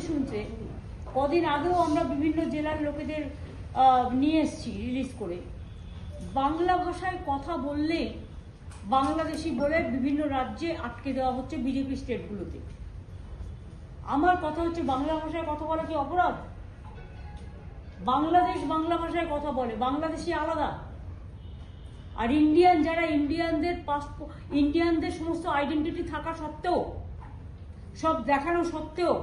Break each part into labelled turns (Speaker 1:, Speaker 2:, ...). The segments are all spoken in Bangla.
Speaker 1: শুনতে কদিন আগেও আমরা বিভিন্ন জেলার লোকেদের নিয়ে এসেছি রিলিজ করে। বাংলা ভাষায় কথা বললে বাংলাদেশি বলে বিভিন্ন রাজ্যে আটকে দেওয়া হচ্ছে বিজেপি স্টেটগুলোতে। আমার কথা হচ্ছে, বাংলা ভাষায় কথা বলা কি অপরাধ? বাংলাদেশ বাংলা ভাষায় কথা বলে, বাংলাদেশি আলাদা। আর ইন্ডিয়ান যারা, ইন্ডিয়ানদের সমস্ত আইডেন্টিটি থাকা সত্ত্বেও, সব দেখানো সত্ত্বেও,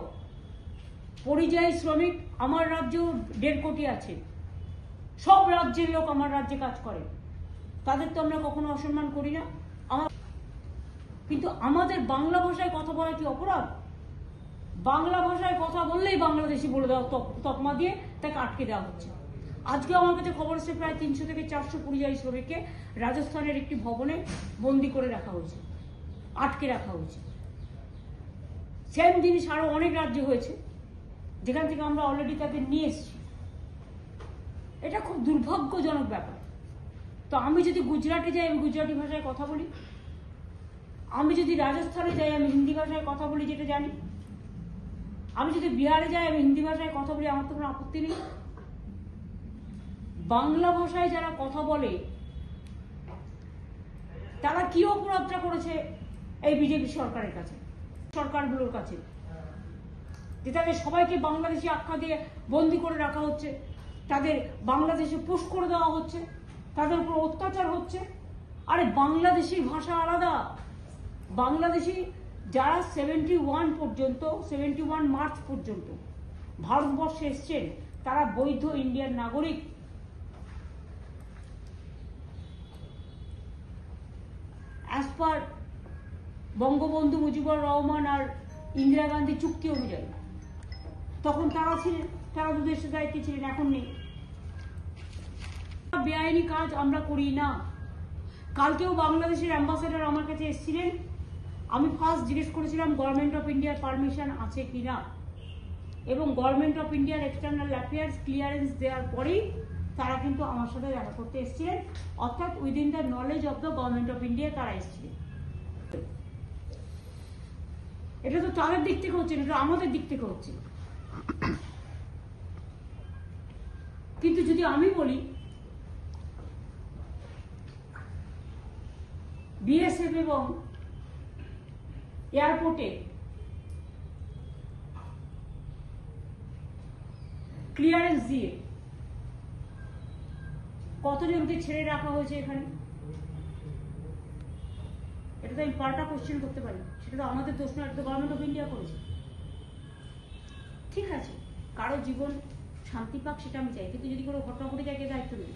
Speaker 1: পরিযায়ী শ্রমিক আমার রাজ্যেও 1.5 কোটি আছে। সব রাজ্যের লোক আমার রাজ্যে কাজ করে, তাদের তো আমরা কখনো অসম্মান করি না। কিন্তু আমাদের বাংলা ভাষায় কথা বলা কি অপরাধ? বাংলা ভাষায় কথা বললেই বাংলাদেশি বলে দেওয়া, তকমা দিয়ে তাকে আটকে দেওয়া হচ্ছে। আজকে আমার কাছে খবর এসেছে প্রায় 300 থেকে 400 পরিযায়ী শ্রমিককে রাজস্থানের একটি ভবনে বন্দি করে রাখা হয়েছে, আটকে রাখা হয়েছে। সেম জিনিস আরো অনেক রাজ্যে হয়েছে, যেখান থেকে আমরা অলরেডি তাকে নিয়ে এসেছি। এটা খুব দুর্ভাগ্যজনক ব্যাপার। তো আমি যদি গুজরাটে যাই, আমি গুজরাটি ভাষায় কথা বলি। আমি যদি রাজস্থানে যাই, আমি হিন্দি ভাষায় কথা বলি, যেটা জানি। আমি যদি বিহারে যাই, আমি হিন্দি ভাষায় কথা বলি, আমার তো কোনো আপত্তি নেই। বাংলা ভাষায় যারা কথা বলে তারা কি অপরাধটা করেছে এই বিজেপি সরকারের কাছে, সরকারগুলোর কাছে, যে তাদের সবাইকে বাংলাদেশি আখ্যা দিয়ে বন্দি করে রাখা হচ্ছে, তাদের বাংলাদেশে পুশ করে দেওয়া হচ্ছে, তাদের উপর অত্যাচার হচ্ছে। আরে বাংলাদেশি ভাষা আলাদা। বাংলাদেশি যারা 71 মার্চ পর্যন্ত ভারতবর্ষে এসছেন, তারা বৈধ ইন্ডিয়ান নাগরিক। অ্যাজ পার বঙ্গবন্ধু মুজিবুর রহমান আর ইন্দিরা গান্ধী চুক্তি অনুযায়ী তখন তারা ছিলেন, তারা দু দেশের দায়িত্বে ছিলেন, এখন নেই। বেআইনি কাজ আমরা করি না। কালকেও বাংলাদেশের অ্যাম্বাসেডর আমার কাছে এসেছিলেন। আমি ফার্স্ট জিজ্ঞেস করেছিলাম গভর্নমেন্ট অফ ইন্ডিয়ার পারমিশন আছে কিনা, এবং গভর্নমেন্ট অফ ইন্ডিয়ার এক্সটার্নাল অ্যাফেয়ার্স ক্লিয়ারেন্স দেওয়ার পরেই তারা কিন্তু আমার সাথে দেখা করতে এসেছিলেন, অর্থাৎ within the knowledge of the government of India তারা এসেছিলেন। এটা তো তাদের দিক থেকে হচ্ছে, এটা আমাদের দিক থেকে হচ্ছে। কিন্তু যদি আমি বলি বিএসএফ এবং এয়ারপোর্টে ক্লিয়ারেন্স দিয়ে কতজনকে ছেড়ে রাখা হয়েছে এখানে, এটা তো আমি পাল্টা কোশ্চেন করতে পারি। সেটা তো আমাদের দোষ না, এটা তো গভর্নমেন্ট অফ ইন্ডিয়া করেছে। ঠিক আছে, কারো জীবন শান্তি পাক সেটা আমি চাই, কিন্তু যদি কোনো ঘটনা ঘটে যায়, কে দায়িত্ব নেবে?